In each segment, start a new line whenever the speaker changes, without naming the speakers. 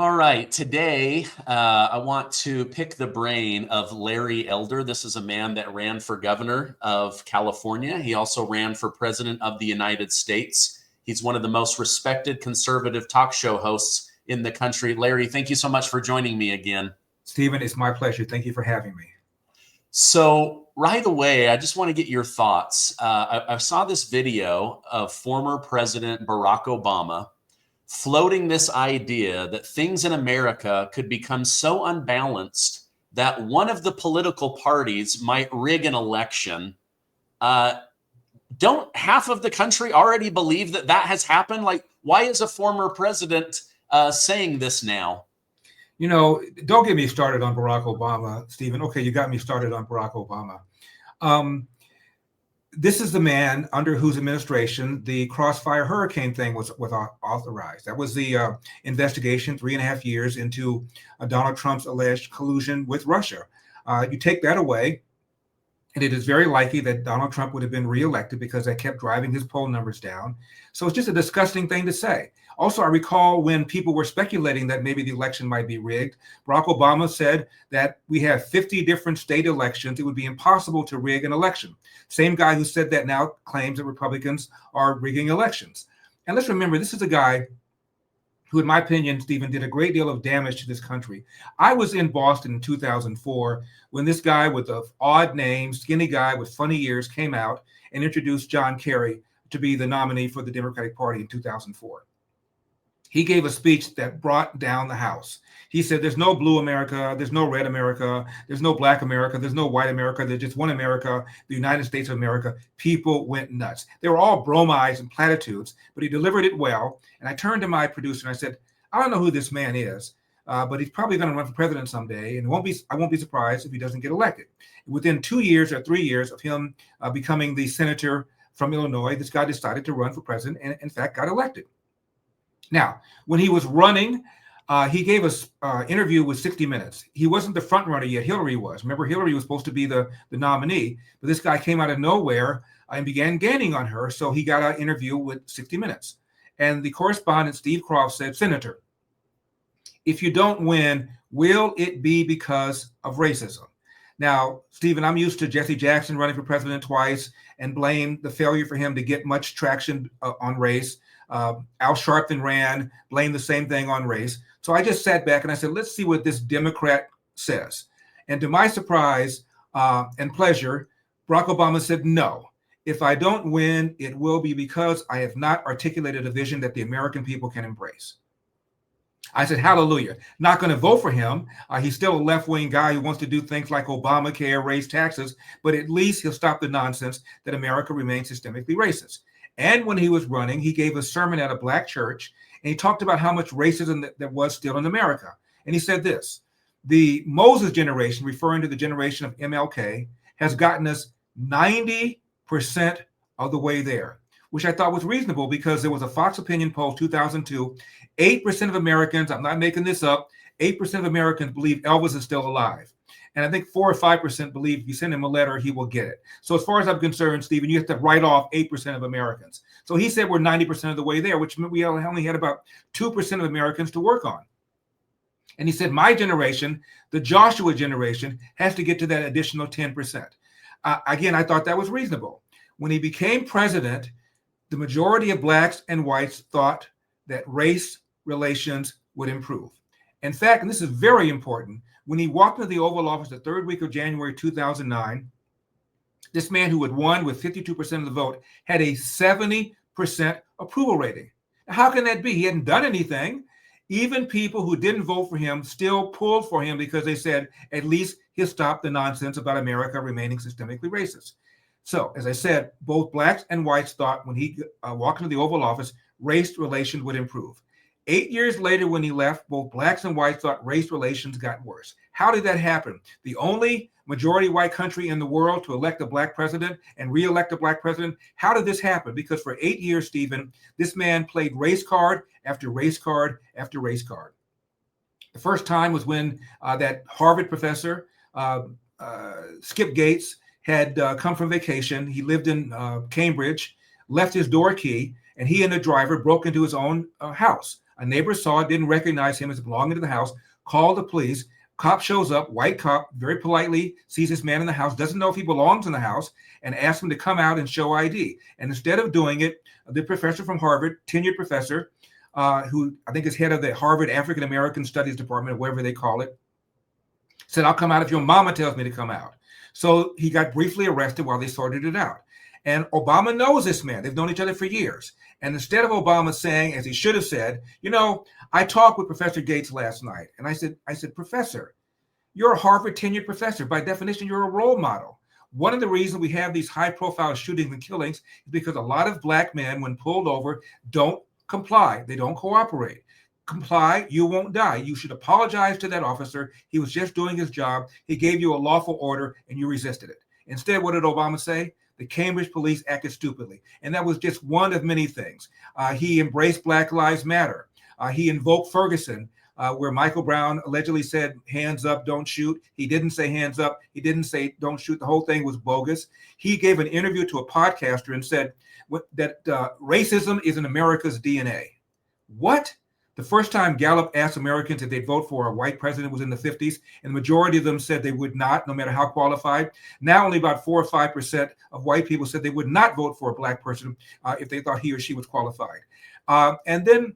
All right, today I want to pick the brain of Larry Elder. This is a man that ran for governor of California. He also ran for president of the United States. He's one of the most respected conservative talk show hosts in the country. Larry, thank you so much for joining me again.
Stephen, it's my pleasure. Thank you for having me.
So right away, I just want to get your thoughts. I saw this video of former President Barack Obama floating this idea that things in America could become so unbalanced that one of the political parties might rig an election. Don't half of the country already believe that that has happened? Like, why is a former president saying this now?
You know, don't get me started on Barack Obama, Stephen. Okay, you got me started on Barack Obama. This is the man under whose administration the Crossfire Hurricane thing was authorized. That was the investigation, 3.5 years into Donald Trump's alleged collusion with Russia. You take that away, and it is very likely that Donald Trump would have been reelected because that kept driving his poll numbers down. So it's just a disgusting thing to say. Also, I recall when people were speculating that maybe the election might be rigged, Barack Obama said that we have 50 different state elections. It would be impossible to rig an election. Same guy who said that now claims that Republicans are rigging elections. And let's remember, this is a guy who, in my opinion, Stephen, did a great deal of damage to this country. I was in Boston in 2004 when this guy with the odd name, skinny guy with funny ears, came out and introduced John Kerry to be the nominee for the Democratic Party in 2004. He gave a speech that brought down the House. He said, there's no blue America, there's no red America, there's no black America, there's no white America, there's just one America, the United States of America. People went nuts. They were all bromides and platitudes, but he delivered it well. And I turned to my producer and I said, I don't know who this man is, but he's probably going to run for president someday. And I won't be surprised if he doesn't get elected. Within 2 years or 3 years of him becoming the senator from Illinois, this guy decided to run for president and, in fact, got elected. Now, when he was running, he gave us interview with 60 Minutes. He wasn't the front runner yet. Hillary was. Remember, Hillary was supposed to be the nominee, but this guy came out of nowhere and began gaining on her. So he got an interview with 60 Minutes. And the correspondent, Steve Croft, said, Senator, if you don't win, will it be because of racism? Now, Stephen, I'm used to Jesse Jackson running for president twice and blame the failure for him to get much traction on race. Al Sharpton ran, blamed the same thing on race. So I just sat back and I said, let's see what this Democrat says. And to my surprise and pleasure, Barack Obama said, no, if I don't win, it will be because I have not articulated a vision that the American people can embrace. I said, hallelujah. Not going to vote for him. He's still a left-wing guy who wants to do things like Obamacare, raise taxes, but at least he'll stop the nonsense that America remains systemically racist. And when he was running, he gave a sermon at a black church, and he talked about how much racism there was still in America. And he said this, the Moses generation, referring to the generation of MLK, has gotten us 90% of the way there, which I thought was reasonable because there was a Fox Opinion poll 2002, 8% of Americans, I'm not making this up, 8% of Americans believe Elvis is still alive. And I think 4 or 5% believe if you send him a letter, he will get it. So as far as I'm concerned, Stephen, you have to write off 8% of Americans. So he said we're 90% of the way there, which meant we only had about 2% of Americans to work on. And he said, my generation, the Joshua generation, has to get to that additional 10%. Again, I thought that was reasonable. When he became president, the majority of blacks and whites thought that race relations would improve. In fact, and this is very important, when he walked into the Oval Office the third week of January 2009, this man who had won with 52% of the vote had a 70% approval rating. Now, how can that be? He hadn't done anything. Even people who didn't vote for him still pulled for him because they said, at least he'll stop the nonsense about America remaining systemically racist. So, as I said, both blacks and whites thought when he walked into the Oval Office, race relations would improve. 8 years later, when he left, both blacks and whites thought race relations got worse. How did that happen? The only majority white country in the world to elect a black president and re-elect a black president. How did this happen? Because for 8 years, Stephen, this man played race card after race card after race card. The first time was when that Harvard professor, Skip Gates, had come from vacation. He lived in Cambridge, left his door key, and he and the driver broke into his own house. A neighbor saw it, didn't recognize him as belonging to the house, called the police. Cop shows up, white cop, very politely sees this man in the house, doesn't know if he belongs in the house, and asks him to come out and show ID. And instead of doing it, the professor from Harvard, tenured professor, who I think is head of the Harvard African American Studies Department, or whatever they call it, said, I'll come out if your mama tells me to come out. So he got briefly arrested while they sorted it out. And Obama knows this man. They've known each other for years. And instead of Obama saying, as he should have said, I talked with Professor Gates last night. And I said, Professor, you're a Harvard tenured professor. By definition, you're a role model. One of the reasons we have these high profile shootings and killings is because a lot of black men, when pulled over, don't comply. They don't cooperate. Comply, you won't die. You should apologize to that officer. He was just doing his job. He gave you a lawful order and you resisted it. Instead, what did Obama say? The Cambridge police acted stupidly. And that was just one of many things. He embraced Black Lives Matter. He invoked Ferguson, where Michael Brown allegedly said, hands up, don't shoot. He didn't say hands up. He didn't say don't shoot. The whole thing was bogus. He gave an interview to a podcaster and said that racism is in America's DNA. What? The first time Gallup asked Americans if they'd vote for a white president was in the 50s, and the majority of them said they would not, no matter how qualified. Now only about 4 or 5% of white people said they would not vote for a black person if they thought he or she was qualified. And then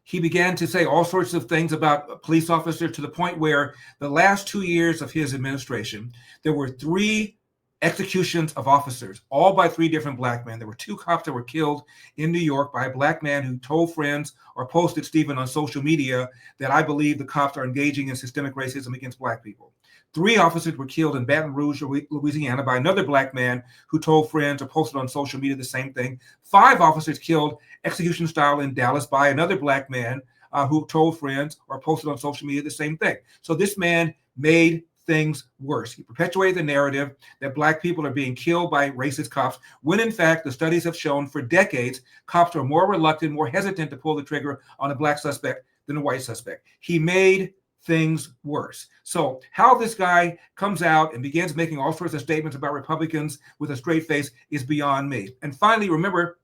he began to say all sorts of things about police officers, to the point where the last 2 years of his administration, there were 3 executions of officers, all by 3 different black men. There were 2 cops that were killed in New York by a black man who told friends or posted, Stephen, on social media that I believe the cops are engaging in systemic racism against black people. 3 officers were killed in Baton Rouge, Louisiana, by another black man who told friends or posted on social media the same thing. 5 officers killed execution style in Dallas by another black man who told friends or posted on social media the same thing. So this man made things worse. He perpetuated the narrative that black people are being killed by racist cops, when in fact the studies have shown for decades cops are more reluctant, more hesitant to pull the trigger on a black suspect than a white suspect. He made things worse. So how this guy comes out and begins making all sorts of statements about Republicans with a straight face is beyond me. And finally, remember,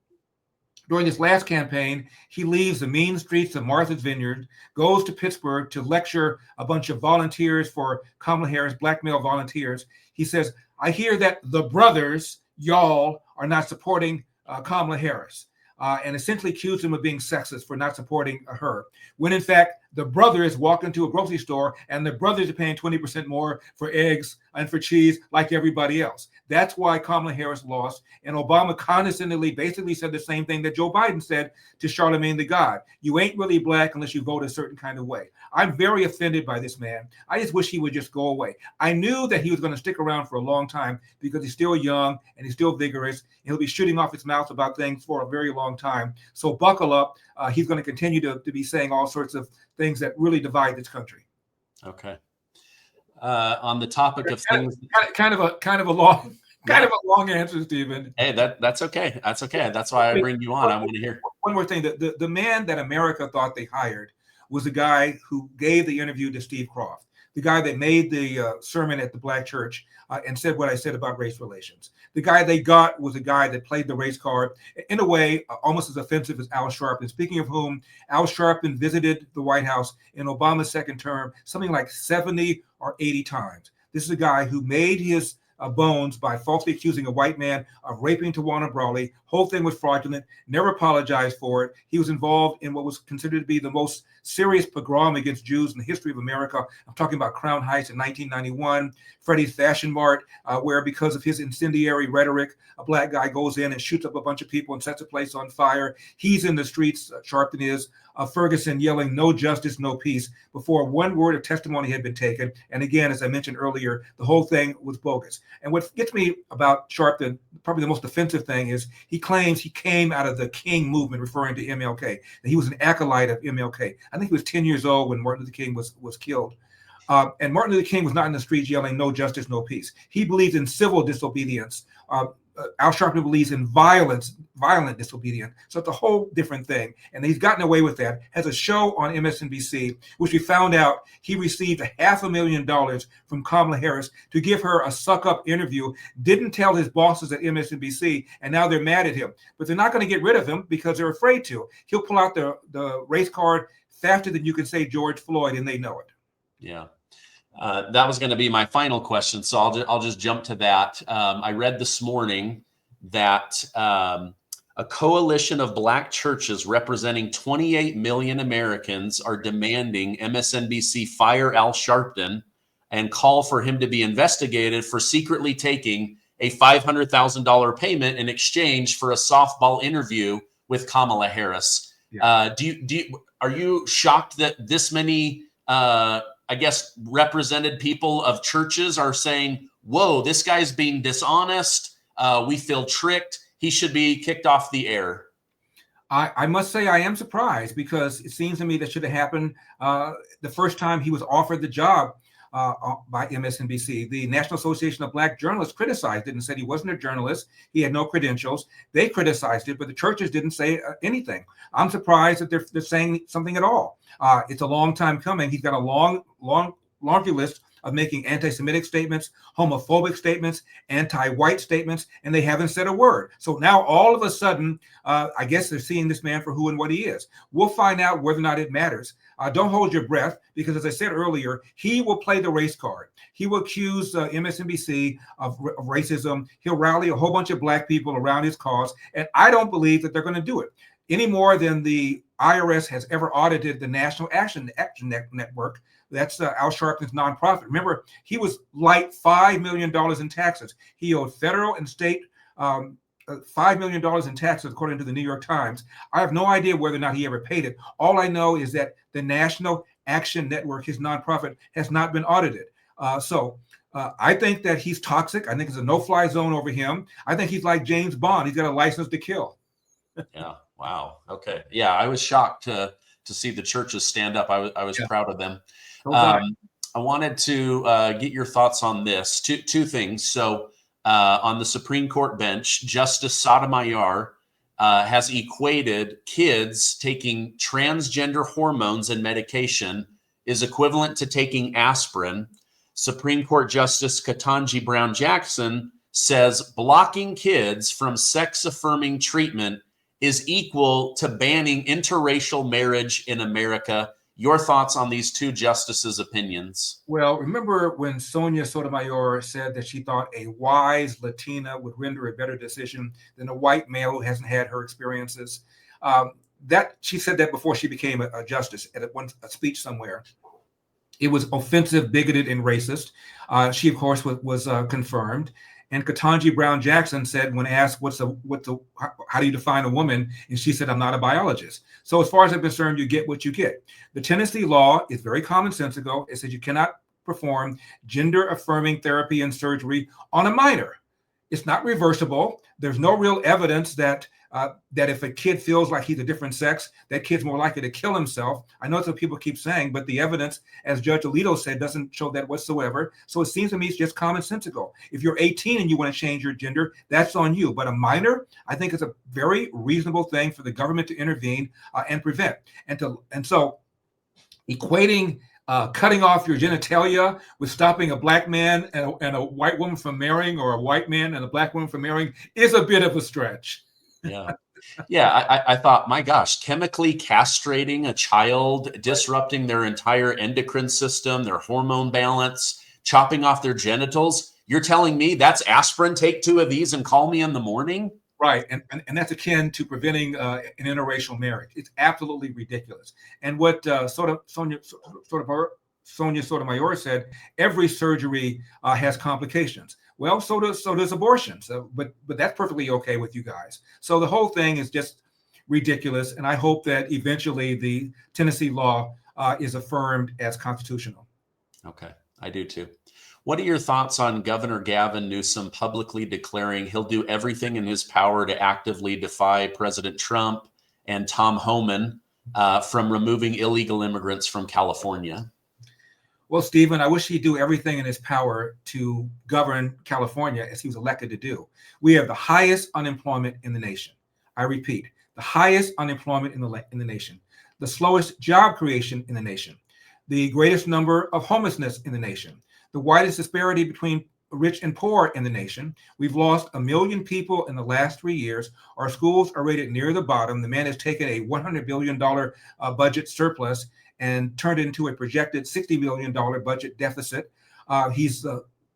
during this last campaign, he leaves the mean streets of Martha's Vineyard, goes to Pittsburgh to lecture a bunch of volunteers for Kamala Harris, black male volunteers. He says, I hear that the brothers, y'all, are not supporting Kamala Harris, and essentially accused him of being sexist for not supporting her, when in fact, the brothers walk into a grocery store and the brothers are paying 20% more for eggs and for cheese like everybody else. That's why Kamala Harris lost. And Obama condescendingly basically said the same thing that Joe Biden said to Charlemagne the God. You ain't really black unless you vote a certain kind of way. I'm very offended by this man. I just wish he would just go away. I knew that he was going to stick around for a long time because he's still young and he's still vigorous. And he'll be shooting off his mouth about things for a very long time. So buckle up. He's going to continue to be saying all sorts of things that really divide this country.
Okay. On the topic of things,
kind of a long answer, Stephen.
Hey, that's okay. That's okay. That's why I bring you on. I want to hear.
One more thing. The man that America thought they hired was the guy who gave the interview to Steve Croft, the guy that made the sermon at the black church and said what I said about race relations. The guy they got was a guy that played the race card in a way almost as offensive as Al Sharpton. Speaking of whom, Al Sharpton visited the White House in Obama's second term something like 70 or 80 times. This is a guy who made his bones by falsely accusing a white man of raping Tawana Brawley. Whole thing was fraudulent, never apologized for it. He was involved in what was considered to be the most serious pogrom against Jews in the history of America. I'm talking about Crown Heights in 1991, Freddie's Fashion Mart, where because of his incendiary rhetoric, a black guy goes in and shoots up a bunch of people and sets a place on fire. He's in the streets, Sharpton is, Ferguson yelling, no justice, no peace, before one word of testimony had been taken. And again, as I mentioned earlier, the whole thing was bogus. And what gets me about Sharpton, probably the most offensive thing, is he claims he came out of the King movement, referring to MLK, that he was an acolyte of MLK. I think he was 10 years old when Martin Luther King was killed. And Martin Luther King was not in the streets yelling, no justice, no peace. He believed in civil disobedience. Al Sharpton believes in violent disobedience. So it's a whole different thing. And he's gotten away with that. Has a show on MSNBC, which we found out he received $500,000 from Kamala Harris to give her a suck-up interview. Didn't tell his bosses at MSNBC, and now they're mad at him. But they're not going to get rid of him because they're afraid to. He'll pull out the race card faster than you can say George Floyd, and they know it.
Yeah. That was going to be my final question, so I'll just jump to that. I read this morning that a coalition of Black churches representing 28 million Americans are demanding MSNBC fire Al Sharpton and call for him to be investigated for secretly taking a $500,000 payment in exchange for a softball interview with Kamala Harris. Yeah. Are you shocked that this many I guess represented people of churches are saying, whoa, this guy's being dishonest. We feel tricked. He should be kicked off the air?
I must say I am surprised, because it seems to me that should have happened the first time he was offered the job by MSNBC. The National Association of Black Journalists criticized it and said he wasn't a journalist. He had no credentials. They criticized it, but the churches didn't say anything. I'm surprised that they're saying something at all. It's a long time coming. He's got a laundry list of making anti-Semitic statements, homophobic statements, anti-white statements, and they haven't said a word. So now all of a sudden, I guess they're seeing this man for who and what he is. We'll find out whether or not it matters. Don't hold your breath, because as I said earlier, he will play the race card. He will accuse MSNBC of racism. He'll rally a whole bunch of Black people around his cause, and I don't believe that they're going to do it any more than the IRS has ever audited the National Action Network. That's Al Sharpton's nonprofit. Remember, he was light $5 million in taxes. He owed federal and state $5 million in taxes, according to the New York Times. I have no idea whether or not he ever paid it. All I know is that the National Action Network, his nonprofit, has not been audited. I think that he's toxic. I think it's a no-fly zone over him. I think he's like James Bond. He's got a license to kill.
Yeah. Wow. Okay. Yeah, I was shocked to see the churches stand up. I was proud of them. I wanted to get your thoughts on this. Two things. So on the Supreme Court bench, Justice Sotomayer has equated kids taking transgender hormones and medication is equivalent to taking aspirin. Supreme Court Justice Ketanji Brown Jackson says blocking kids from sex-affirming treatment is equal to banning interracial marriage in America. Your thoughts on these two justices' opinions?
Well, remember when Sonia Sotomayor said that she thought a wise Latina would render a better decision than a white male who hasn't had her experiences? That she said that before she became a justice at a speech somewhere. It was offensive, bigoted, and racist. She, of course, was confirmed. And Ketanji Brown Jackson said, when asked, how do you define a woman? And she said, I'm not a biologist. So as far as I'm concerned, you get what you get. The Tennessee law is very commonsensical. It says you cannot perform gender affirming therapy and surgery on a minor. It's not reversible. There's no real evidence that if a kid feels like he's a different sex, that kid's more likely to kill himself. I know that's what people keep saying, but the evidence, as Judge Alito said, doesn't show that whatsoever. So it seems to me it's just commonsensical. If you're 18 and you want to change your gender, that's on you. But a minor, I think it's a very reasonable thing for the government to intervene and prevent. And so equating cutting off your genitalia with stopping a black man and a white woman from marrying, or a white man and a black woman from marrying, is a bit of a stretch.
Yeah. Yeah. I thought, my gosh, chemically castrating a child, disrupting their entire endocrine system, their hormone balance, chopping off their genitals. You're telling me that's aspirin? Take 2 of these and call me in the morning?
Right. And that's akin to preventing an interracial marriage. It's absolutely ridiculous. And what Sonia Sotomayor said, every surgery has complications. Well, so does abortion. But that's perfectly okay with you guys. So the whole thing is just ridiculous. And I hope that eventually the Tennessee law is affirmed as constitutional.
Okay, I do too. What are your thoughts on Governor Gavin Newsom publicly declaring he'll do everything in his power to actively defy President Trump and Tom Homan from removing illegal immigrants from California?
Well, Stephen, I wish he'd do everything in his power to govern California as he was elected to do. We have the highest unemployment in the nation. I repeat, the highest unemployment in the nation, the slowest job creation in the nation, the greatest number of homelessness in the nation, the widest disparity between rich and poor in the nation. We've lost 1 million people in the last 3 years. Our schools are rated near the bottom. The man has taken a $100 billion budget surplus and turned it into a projected $60 billion budget deficit. He's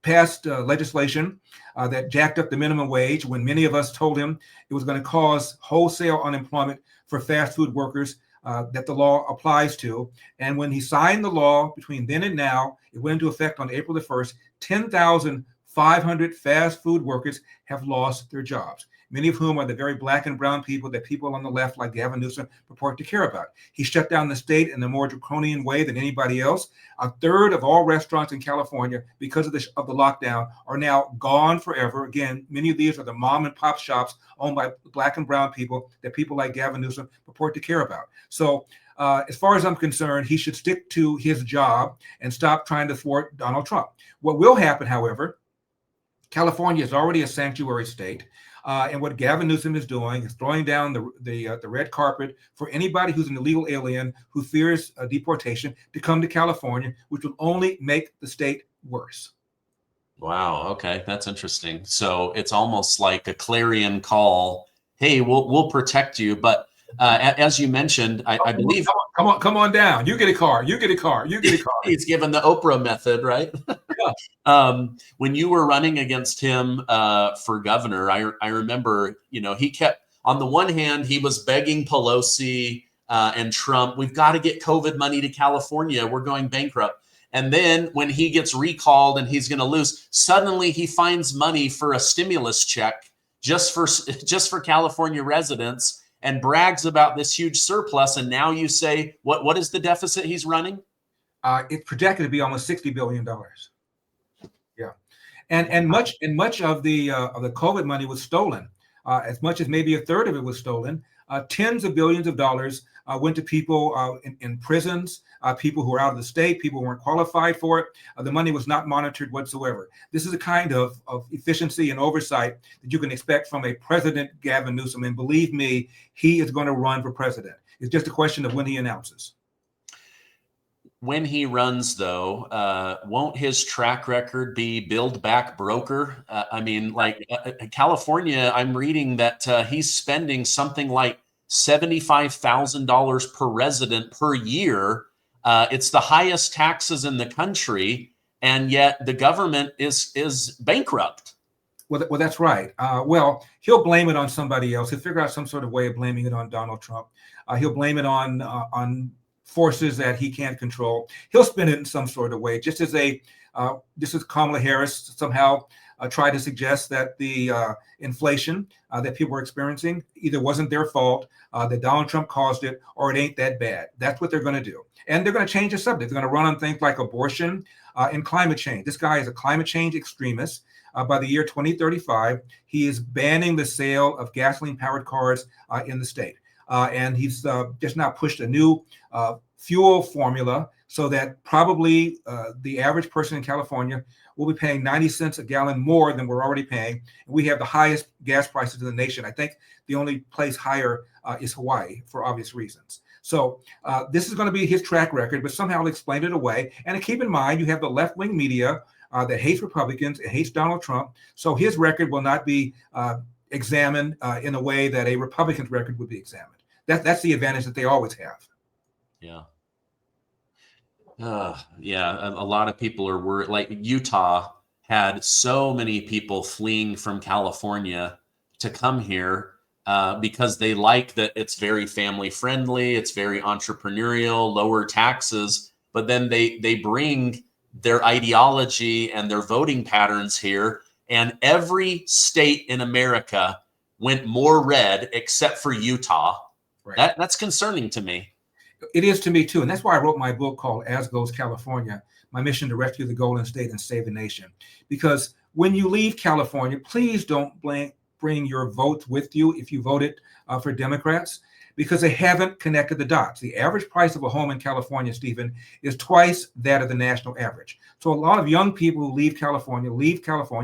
passed legislation that jacked up the minimum wage when many of us told him it was going to cause wholesale unemployment for fast food workers that the law applies to. And when he signed the law between then and now, it went into effect on April the 1st, 10,500 fast food workers have lost their jobs, many of whom are the very black and brown people that people on the left like Gavin Newsom purport to care about. He shut down the state in a more draconian way than anybody else. A third of all restaurants in California, because of the lockdown, are now gone forever. Again, many of these are the mom and pop shops owned by black and brown people that people like Gavin Newsom purport to care about. So as far as I'm concerned, he should stick to his job and stop trying to thwart Donald Trump. What will happen, however, California is already a sanctuary state. And what Gavin Newsom is doing is throwing down the red carpet for anybody who's an illegal alien who fears deportation to come to California, which will only make the state worse.
Wow. Okay, that's interesting. So it's almost like a clarion call. Hey, we'll protect you, but as you mentioned, I believe.
Come on down. You get a car. You get a car. You get a car.
He's given the Oprah method, right?
Yeah.
When you were running against him for governor, I remember, he kept, on the one hand, he was begging Pelosi and Trump, we've got to get COVID money to California. We're going bankrupt. And then when he gets recalled and he's going to lose, suddenly he finds money for a stimulus check just for California residents and brags about this huge surplus. And now you say, what is the deficit he's running?
It's projected to be almost $60 billion. Yeah. And much of the COVID money was stolen. As much as maybe a third of it was stolen. Tens of billions of dollars went to people in prisons, people who are out of the state, people who weren't qualified for it. The money was not monitored whatsoever. This is a kind of efficiency and oversight that you can expect from a President Gavin Newsom. And believe me, he is going to run for president. It's just a question of when he announces.
When he runs, though, won't his track record be Build Back Broker? California, I'm reading that he's spending something like $75,000 per resident per year. It's the highest taxes in the country, and yet the government is bankrupt.
Well, that's right. Well, he'll blame it on somebody else. He'll figure out some sort of way of blaming it on Donald Trump. He'll blame it on forces that he can't control. He'll spin it in some sort of way, just as Kamala Harris somehow tried to suggest that the inflation that people were experiencing either wasn't their fault, that Donald Trump caused it, or it ain't that bad. That's what they're going to do. And they're going to change the subject. They're going to run on things like abortion and climate change. This guy is a climate change extremist. By the year 2035, he is banning the sale of gasoline-powered cars in the state. And he's just now pushed a new fuel formula so that probably the average person in California will be paying 90 cents a gallon more than we're already paying. We have the highest gas prices in the nation. I think the only place higher is Hawaii for obvious reasons. So this is going to be his track record, but somehow he'll explain it away. And keep in mind, you have the left-wing media that hates Republicans and hates Donald Trump. So his record will not be examined in a way that a Republican's record would be examined. That's the advantage that they always have.
Yeah. A lot of people are worried. Like Utah had so many people fleeing from California to come here because they like that it's very family friendly, it's very entrepreneurial, lower taxes, but then they bring their ideology and their voting patterns here, and every state in America went more red except for Utah. Right. That's concerning to me.
It is to me too, and that's why I wrote my book called As Goes California, my mission to rescue the Golden State and save the nation. Because when you leave California, please don't bring your votes with you if you voted for Democrats. because they haven't connected the dots. The average price of a home in California, Stephen, is twice that of the national average. So a lot of young people who leave California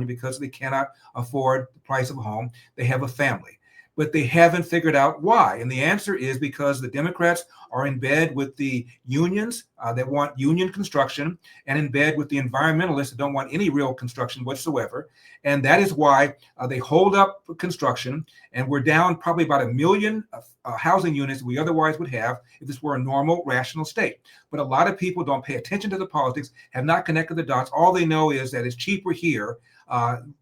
because they cannot afford the price of a home. They have a family, but they haven't figured out why. And the answer is because the Democrats are in bed with the unions that want union construction, and in bed with the environmentalists that don't want any real construction whatsoever. And that is why they hold up construction, and we're down probably about 1 million housing units we otherwise would have if this were a normal, rational state. But a lot of people don't pay attention to the politics, have not connected the dots. All they know is that it's cheaper here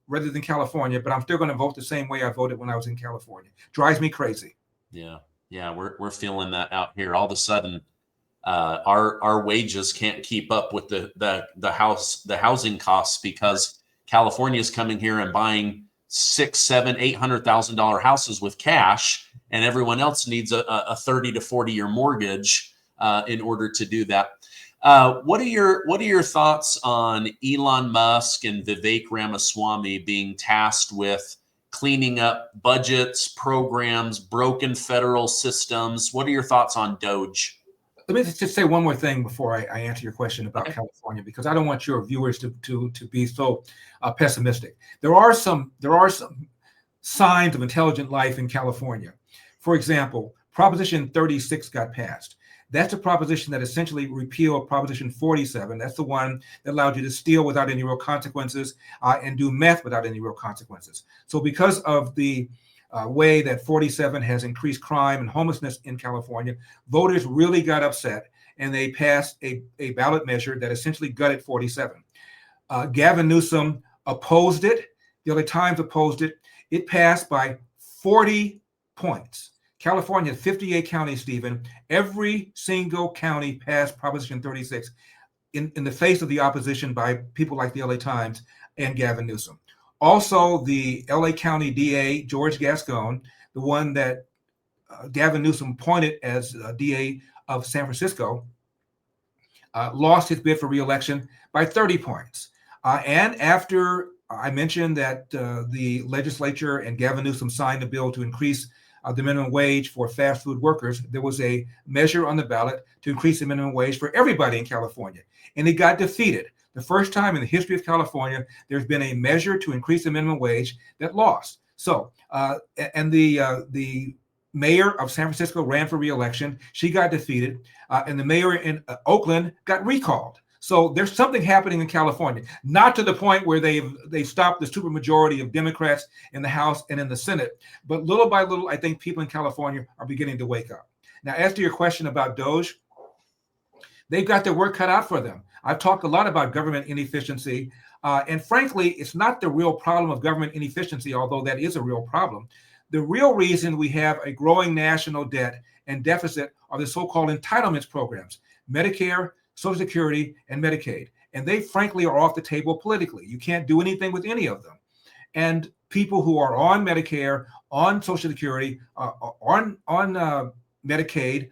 rather than California, but I'm still going to vote the same way I voted when I was in California. Drives me crazy.
Yeah, we're feeling that out here. All of a sudden, our wages can't keep up with the housing costs because California is coming here and buying $600,000, $700,000, $800,000 houses with cash, and everyone else needs a 30 to 40-year mortgage in order to do that. What are your thoughts on Elon Musk and Vivek Ramaswamy being tasked with cleaning up budgets, programs, broken federal systems? What are your thoughts on DOGE?
Let me just say one more thing before I answer your question about California, because I don't want your viewers to be so pessimistic. There are some signs of intelligent life in California. For example, Proposition 36 got passed. That's a proposition that essentially repealed Proposition 47. That's the one that allowed you to steal without any real consequences and do meth without any real consequences. So because of the way that 47 has increased crime and homelessness in California, voters really got upset, and they passed a ballot measure that essentially gutted 47. Gavin Newsom opposed it. The LA Times opposed it. It passed by 40 points. California has 58 counties, Stephen. Every single county passed Proposition 36 in the face of the opposition by people like the LA Times and Gavin Newsom. Also, the LA County DA, George Gascon, the one that Gavin Newsom appointed as DA of San Francisco, lost his bid for re-election by 30 points. And after I mentioned that the legislature and Gavin Newsom signed a bill to increase the minimum wage for fast food workers, there was a measure on the ballot to increase the minimum wage for everybody in California, and it got defeated. The first time in the history of California, there's been a measure to increase the minimum wage that lost. So, and the mayor of San Francisco ran for re-election. She got defeated, and the mayor in Oakland got recalled. So there's something happening in California, not to the point where they've stopped the supermajority of Democrats in the House and in the Senate, but little by little, I think people in California are beginning to wake up. Now, as to your question about DOGE, they've got their work cut out for them. I've talked a lot about government inefficiency, and frankly, it's not the real problem of government inefficiency, although that is a real problem. The real reason we have a growing national debt and deficit are the so-called entitlements programs, Medicare, Social Security, and Medicaid. And they frankly are off the table politically. You can't do anything with any of them. And people who are on Medicare, on Social Security, on Medicaid,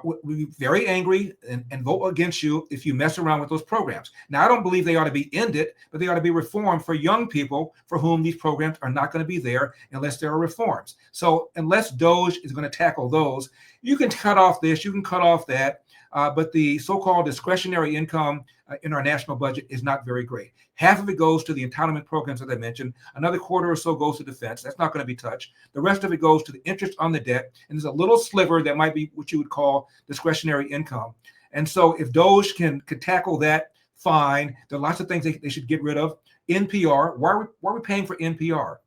will be very angry and vote against you if you mess around with those programs. Now, I don't believe they ought to be ended, but they ought to be reformed for young people for whom these programs are not going to be there unless there are reforms. So unless DOGE is going to tackle those, you can cut off this, you can cut off that, but the so-called discretionary income in our national budget is not very great. Half of it goes to the entitlement programs, as I mentioned. Another quarter or so goes to defense. That's not going to be touched. The rest of it goes to the interest on the debt. And there's a little sliver that might be what you would call discretionary income. And so if DOGE can tackle that, fine. There are lots of things they should get rid of. NPR, why are we paying for NPR?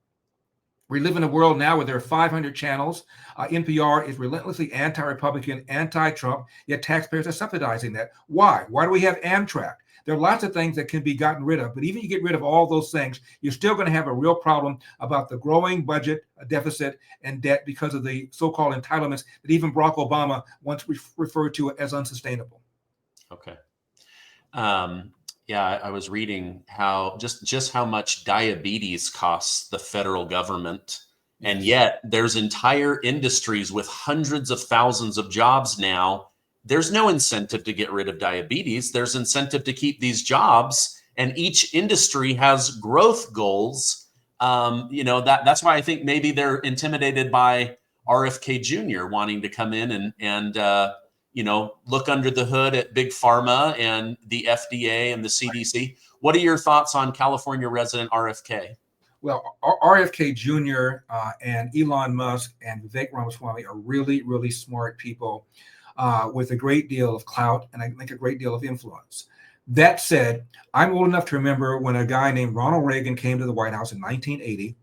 We live in a world now where there are 500 channels. NPR is relentlessly anti-Republican, anti-Trump, yet taxpayers are subsidizing that. Why? Why do we have Amtrak? There are lots of things that can be gotten rid of, but even if you get rid of all those things, you're still going to have a real problem about the growing budget deficit and debt because of the so-called entitlements that even Barack Obama once referred to as unsustainable.
Okay. Yeah, I was reading how just how much diabetes costs the federal government. And yet there's entire industries with hundreds of thousands of jobs now. There's no incentive to get rid of diabetes. There's incentive to keep these jobs. And each industry has growth goals. That's why I think maybe they're intimidated by RFK Jr. wanting to come in and look under the hood at big pharma and the FDA and the CDC. What are your thoughts on California resident RFK?
Well, RFK Jr. And Elon Musk and Vivek Ramaswamy are really, really smart people with a great deal of clout and I think a great deal of influence. That said, I'm old enough to remember when a guy named Ronald Reagan came to the White House in 1980,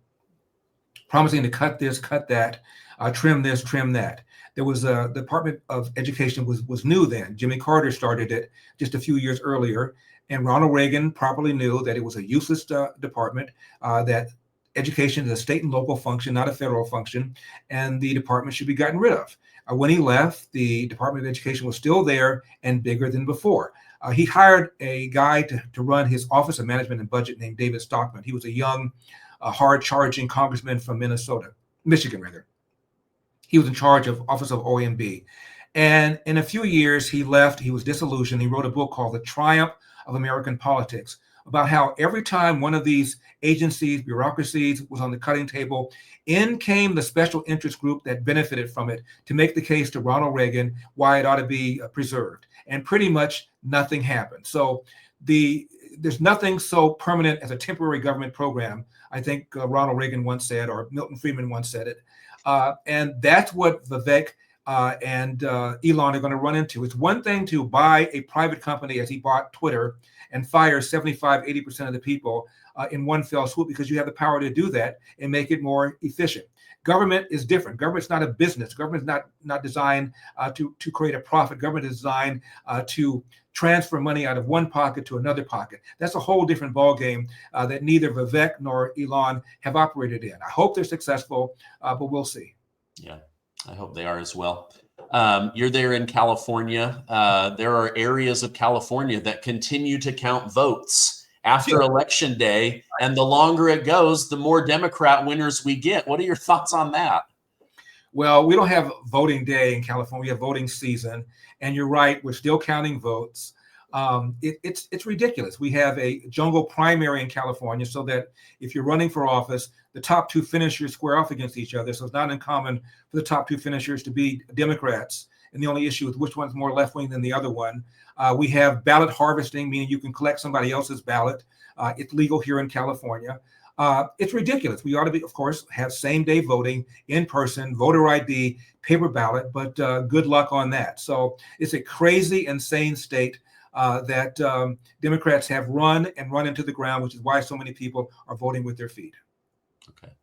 promising to cut this, cut that, trim this, trim that. There was a Department of Education was new then. Jimmy Carter started it just a few years earlier. And Ronald Reagan properly knew that it was a useless department, that education is a state and local function, not a federal function, and the department should be gotten rid of. When he left, the Department of Education was still there and bigger than before. He hired a guy to run his Office of Management and Budget named David Stockman. He was a young, hard-charging congressman from Michigan. He was in charge of Office of OMB. And in a few years, he left. He was disillusioned. He wrote a book called The Triumph of American Politics, about how every time one of these agencies, bureaucracies was on the cutting table, in came the special interest group that benefited from it to make the case to Ronald Reagan why it ought to be preserved. And pretty much nothing happened. So there's nothing so permanent as a temporary government program. I think Ronald Reagan once said, or Milton Friedman once said it. And that's what Vivek and Elon are going to run into. It's one thing to buy a private company, as he bought Twitter, and fire 75-80% of the people in one fell swoop, because you have the power to do that and make it more efficient. Government is different. Government's not a business. Government's not designed to create a profit. Government is designed to transfer money out of one pocket to another pocket. That's a whole different ballgame that neither Vivek nor Elon have operated in. I hope they're successful, but we'll see.
Yeah, I hope they are as well. You're there in California. There are areas of California that continue to count votes after Election Day. And the longer it goes, the more Democrat winners we get. What are your thoughts on that?
Well, we don't have voting day in California. We have voting season. And you're right, we're still counting votes. It's ridiculous. We have a jungle primary in California, so that if you're running for office, the top two finishers square off against each other. So it's not uncommon for the top two finishers to be Democrats. And the only issue is which one's more left-wing than the other one. We have ballot harvesting, meaning you can collect somebody else's ballot. It's legal here in California. It's ridiculous. We ought to be, of course, have same-day voting, in person, voter ID, paper ballot, but good luck on that. So it's a crazy, insane state that Democrats have run into the ground, which is why so many people are voting with their feet.
Okay.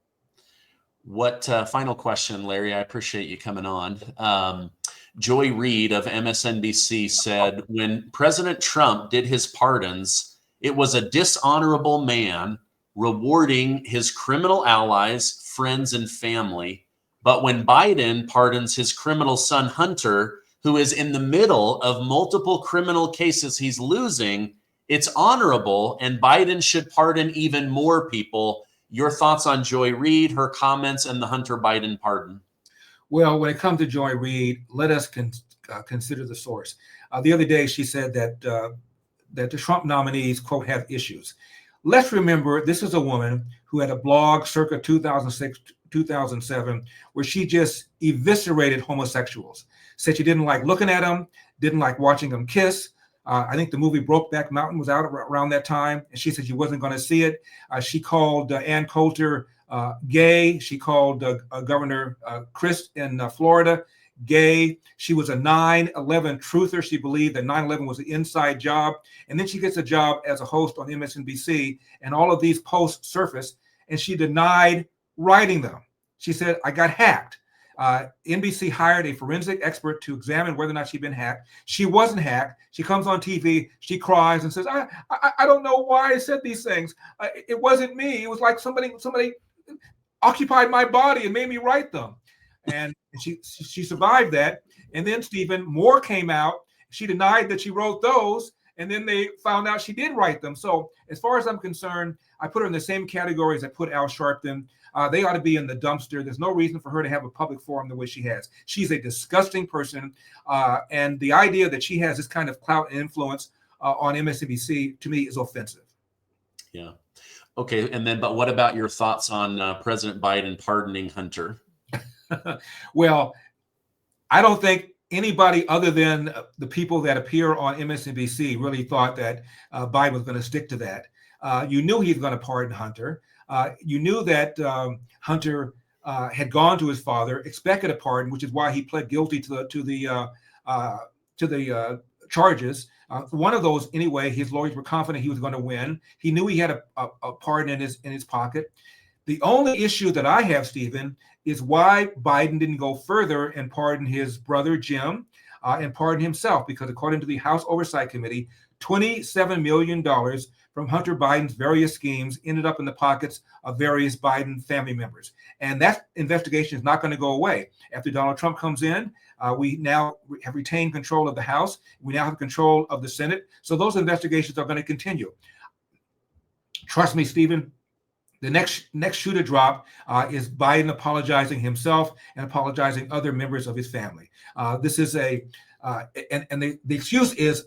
What final question, Larry? I appreciate you coming on. Joy Reid of MSNBC said, when President Trump did his pardons, it was a dishonorable man rewarding his criminal allies, friends, and family. But when Biden pardons his criminal son, Hunter, who is in the middle of multiple criminal cases he's losing, it's honorable, and Biden should pardon even more people. Your thoughts on Joy Reid, her comments, and the Hunter Biden pardon?
Well, when it comes to Joy Reid, let us consider the source. The other day, she said that the Trump nominees, quote, have issues. Let's remember, this is a woman who had a blog circa 2006, 2007, where she just eviscerated homosexuals. Said she didn't like looking at them, didn't like watching them kiss. I think the movie Brokeback Mountain was out around that time, and she said she wasn't going to see it. She called Ann Coulter gay. She called Governor Chris in Florida gay. She was a 9/11 truther. She believed that 9/11 was an inside job. And then she gets a job as a host on MSNBC, and all of these posts surface, and she denied writing them. She said, I got hacked. NBC hired a forensic expert to examine whether or not she'd been hacked. She wasn't hacked. She comes on TV, she cries and says, I don't know why I said these things. It wasn't me. It was like somebody occupied my body and made me write them. And she survived that. And then, Stephen, more came out. She denied that she wrote those. And then they found out she did write them. So as far as I'm concerned, I put her in the same category as I put Al Sharpton. They ought to be in the dumpster. There's no reason for her to have a public forum the way she has. She's a disgusting person. And the idea that she has this kind of clout and influence on MSNBC, to me, is offensive.
Yeah. Okay. And then, but what about your thoughts on President Biden pardoning Hunter?
Well, I don't think anybody other than the people that appear on MSNBC really thought that Biden was going to stick to that. You knew he was going to pardon Hunter. You knew that Hunter had gone to his father, expected a pardon, which is why he pled guilty to the charges. One of those, anyway, his lawyers were confident he was going to win. He knew he had a pardon in his pocket. The only issue that I have, Stephen, is why Biden didn't go further and pardon his brother Jim and pardon himself, because according to the House Oversight Committee, $27 million from Hunter Biden's various schemes ended up in the pockets of various Biden family members. And that investigation is not going to go away. After Donald Trump comes in, we now have retained control of the House. We now have control of the Senate. So those investigations are going to continue. Trust me, Stephen. The next shoe to drop is Biden apologizing himself and apologizing other members of his family. This is the excuse is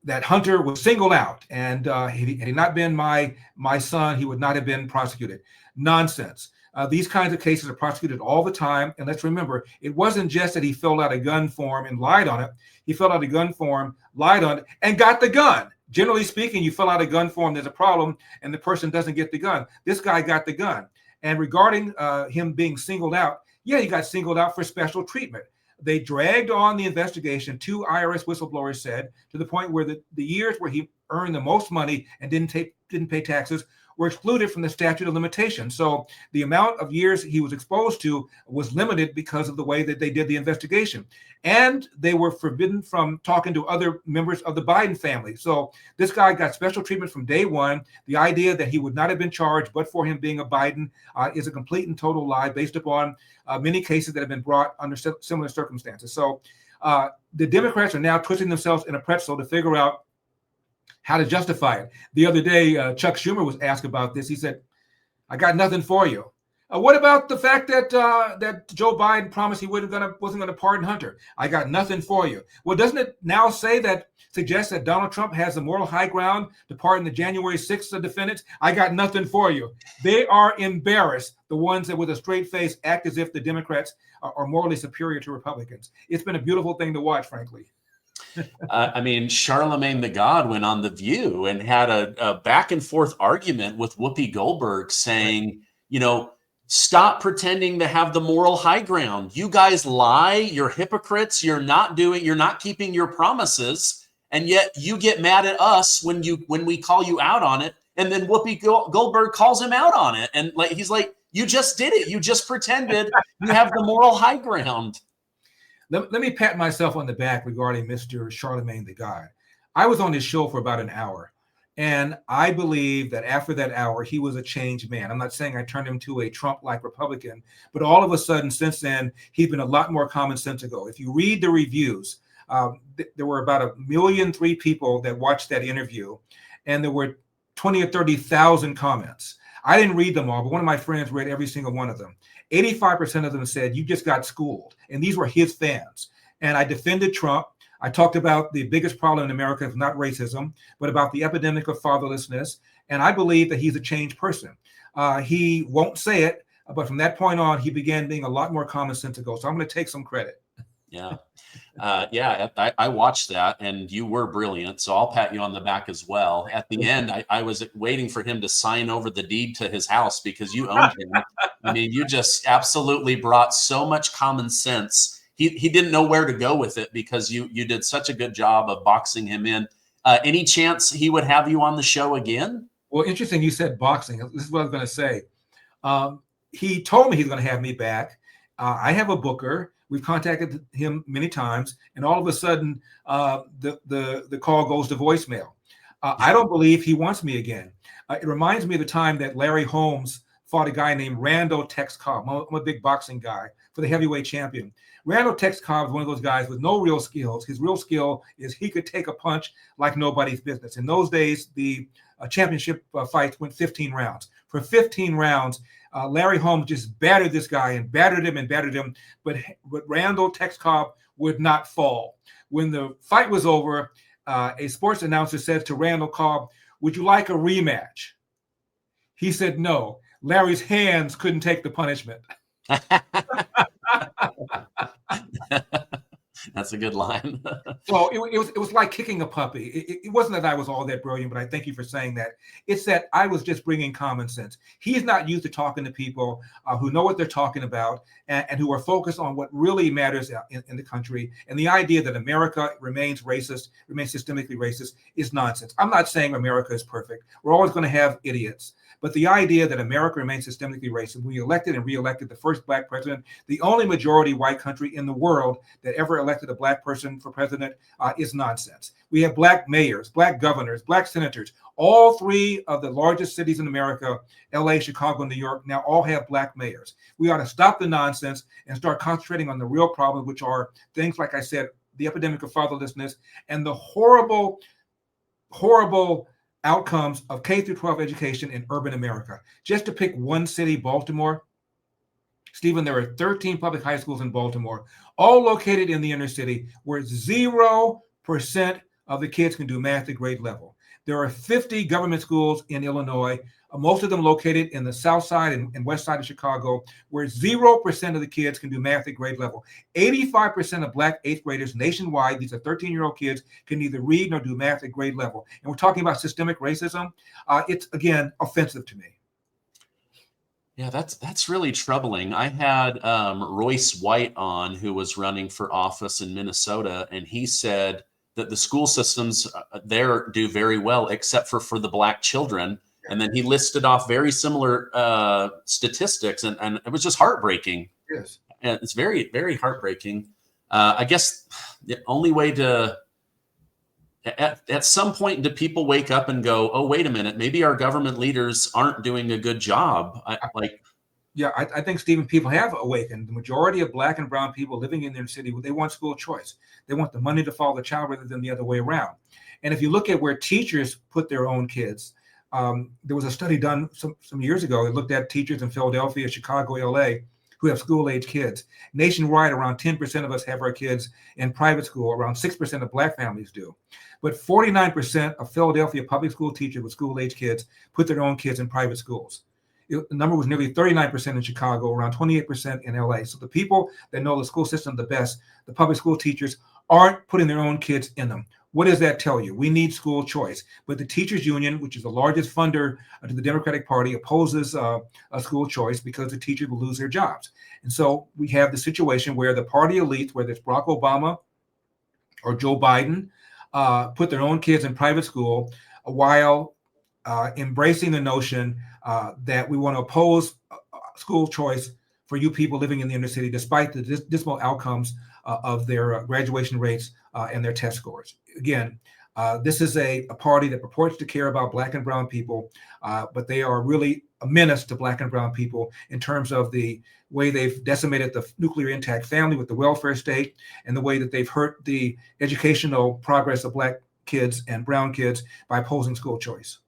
that Hunter was singled out, and had he not been my son, he would not have been prosecuted. Nonsense. These kinds of cases are prosecuted all the time, and let's remember, it wasn't just that he filled out a gun form and lied on it. He filled out a gun form, lied on it, and got the gun. Generally speaking, you fill out a gun form, there's a problem, and the person doesn't get the gun. This guy got the gun. And regarding him being singled out, yeah, he got singled out for special treatment. They dragged on the investigation, two IRS whistleblowers said, to the point where the years where he earned the most money and didn't pay taxes were excluded from the statute of limitations. So the amount of years he was exposed to was limited because of the way that they did the investigation. And they were forbidden from talking to other members of the Biden family. So this guy got special treatment from day one. The idea that he would not have been charged but for him being a Biden is a complete and total lie based upon many cases that have been brought under similar circumstances. So the Democrats are now twisting themselves in a pretzel to figure out how to justify it. The other day, Chuck Schumer was asked about this. He said, "I got nothing for you." What about the fact that Joe Biden promised he wasn't going to pardon Hunter? I got nothing for you. Well, doesn't it now suggest that Donald Trump has the moral high ground to pardon the January 6th defendants? I got nothing for you. They are embarrassed, the ones that with a straight face act as if the Democrats are morally superior to Republicans. It's been a beautiful thing to watch, frankly.
I mean, Charlemagne the God went on The View and had a back and forth argument with Whoopi Goldberg saying, stop pretending to have the moral high ground. You guys lie. You're hypocrites. You're not keeping your promises. And yet you get mad at us when we call you out on it. And then Whoopi Goldberg calls him out on it. And he's like, you just did it. You just pretended you have the moral high ground.
Let me pat myself on the back regarding Mr. Charlemagne the God. I was on his show for about an hour, and I believe that after that hour, he was a changed man. I'm not saying I turned him to a Trump-like Republican, but all of a sudden, since then, he's been a lot more commonsensical. If you read the reviews, there were about 1.3 million people that watched that interview, and there were 20 or 30,000 comments. I didn't read them all, but one of my friends read every single one of them. 85% of them said, you just got schooled. And these were his fans. And I defended Trump. I talked about the biggest problem in America is not racism, but about the epidemic of fatherlessness. And I believe that he's a changed person. He won't say it, but from that point on, he began being a lot more commonsensical. So I'm going to take some credit.
Yeah. I watched that, and you were brilliant. So I'll pat you on the back as well. At the end, I was waiting for him to sign over the deed to his house because you owned him. I mean, you just absolutely brought so much common sense. He didn't know where to go with it because you did such a good job of boxing him in. Any chance he would have you on the show again?
Well, interesting. You said boxing. This is what I was going to say. He told me he's going to have me back. I have a booker. We've contacted him many times, and all of a sudden, the call goes to voicemail. I don't believe he wants me again. It reminds me of the time that Larry Holmes fought a guy named Randall Tex Cobb. I'm a big boxing guy, for the heavyweight champion. Randall Tex Cobb is one of those guys with no real skills. His real skill is he could take a punch like nobody's business. In those days, the championship fights went 15 rounds. For 15 rounds, Larry Holmes just battered this guy and battered him, but Randall Tex Cobb would not fall. When the fight was over, a sports announcer said to Randall Cobb, "Would you like a rematch?" He said no. Larry's hands couldn't take the punishment.
That's a good line.
Well, it was like kicking a puppy. It wasn't that I was all that brilliant, but I thank you for saying that. It's that I was just bringing common sense. He's not used to talking to people who know what they're talking about and who are focused on what really matters in the country. And the idea that America remains racist, remains systemically racist, is nonsense. I'm not saying America is perfect. We're always going to have idiots. But the idea that America remains systemically racist, we elected and reelected the first black president, the only majority white country in the world that ever elected a black person for president, is nonsense. We have black mayors, black governors, black senators. All three of the largest cities in America, LA, Chicago, and New York, now all have black mayors. We ought to stop the nonsense and start concentrating on the real problems, which are things, like I said, the epidemic of fatherlessness and the horrible, horrible outcomes of K through 12 education in urban America. Just to pick one city, Baltimore, Stephen, there are 13 public high schools in Baltimore, all located in the inner city, where 0% of the kids can do math at grade level. There are 50 government schools in Illinois, most of them located in the south side and west side of Chicago, where 0% of the kids can do math at grade level. 85% of black eighth graders nationwide, these are 13-year-old kids, can neither read nor do math at grade level. And we're talking about systemic racism. It's, again, offensive to me.
Yeah, that's really troubling. I had Royce White on, who was running for office in Minnesota, and he said that the school systems there do very well, except for the black children. And then he listed off very similar statistics, and it was just heartbreaking.
Yes.
And it's very, very heartbreaking. I guess the only way to, at some point, do people wake up and go, oh, wait a minute, maybe our government leaders aren't doing a good job?
I think, Stephen, people have awakened. The majority of black and brown people living in their city, they want school choice. They want the money to follow the child rather than the other way around. And if you look at where teachers put their own kids, there was a study done some years ago that looked at teachers in Philadelphia, Chicago, LA, who have school-age kids. Nationwide, around 10% of us have our kids in private school. Around 6% of black families do. But 49% of Philadelphia public school teachers with school-age kids put their own kids in private schools. The number was nearly 39% in Chicago, around 28% in LA. So the people that know the school system the best, the public school teachers, aren't putting their own kids in them. What does that tell you? We need school choice. But the teachers union, which is the largest funder to the Democratic Party, opposes a school choice because the teachers will lose their jobs. And so we have the situation where the party elites, whether it's Barack Obama or Joe Biden, put their own kids in private school while embracing the notion that we want to oppose school choice for you people living in the inner city, despite the dismal outcomes of their graduation rates and their test scores. Again, this is a party that purports to care about black and brown people, but they are really a menace to black and brown people in terms of the way they've decimated the nuclear intact family with the welfare state, and the way that they've hurt the educational progress of black kids and brown kids by opposing school choice.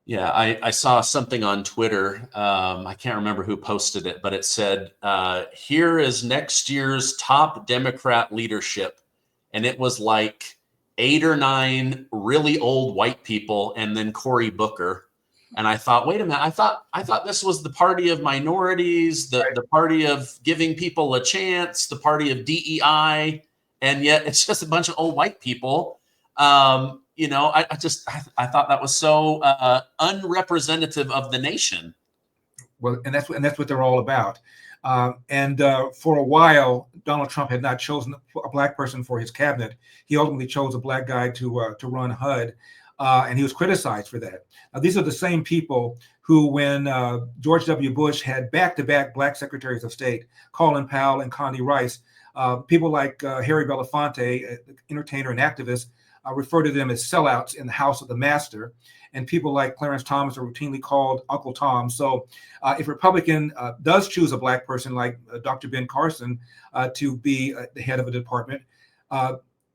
Yeah, I saw something on Twitter. I can't remember who posted it, but it said, here is next year's top Democrat leadership. And it was like 8 or 9 really old white people and then Cory Booker. And I thought, wait a minute, I thought this was the party of minorities, the party of giving people a chance, the party of DEI. And yet it's just a bunch of old white people. I thought that was so unrepresentative of the nation.
Well, and that's what they're all about. For a while, Donald Trump had not chosen a black person for his cabinet. He ultimately chose a black guy to run HUD, and he was criticized for that. Now, these are the same people who, when George W. Bush had back-to-back black secretaries of state, Colin Powell and Condi Rice, people like Harry Belafonte, entertainer and activist, refer to them as sellouts in the house of the master. And people like Clarence Thomas are routinely called Uncle Tom. So if a Republican does choose a black person like Dr. Ben Carson to be the head of a department,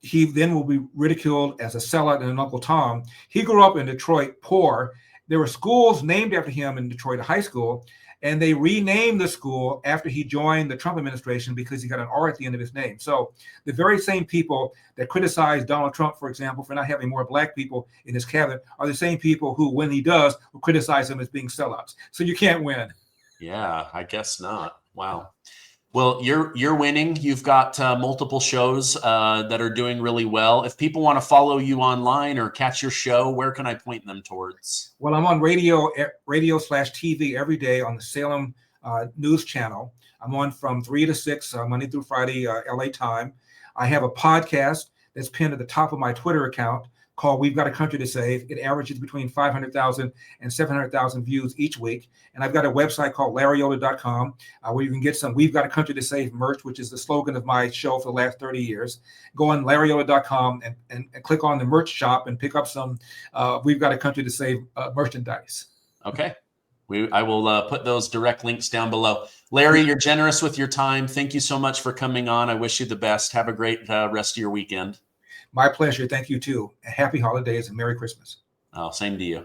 he then will be ridiculed as a sellout and an Uncle Tom. He grew up in Detroit poor. There were schools named after him in Detroit, a high school, and they renamed the school after he joined the Trump administration because he got an R at the end of his name. So the very same people that criticize Donald Trump, for example, for not having more black people in his cabinet are the same people who, when he does, will criticize him as being sellouts. So you can't win.
Yeah, I guess not. Wow. Well, you're winning. You've got multiple shows that are doing really well. If people want to follow you online or catch your show, where can I point them towards?
Well, I'm on radio/TV every day on the Salem News Channel. I'm on from 3 to 6, Monday through Friday, LA time. I have a podcast that's pinned at the top of my Twitter account called We've Got a Country to Save. It averages between 500,000 and 700,000 views each week. And I've got a website called larryola.com where you can get some We've Got a Country to Save merch, which is the slogan of my show for the last 30 years. Go on larryola.com and click on the merch shop and pick up some We've Got a Country to Save merchandise.
Okay. I will put those direct links down below. Larry, you're generous with your time. Thank you so much for coming on. I wish you the best. Have a great rest of your weekend.
My pleasure. Thank you too. Happy holidays and Merry Christmas.
Oh, same to you.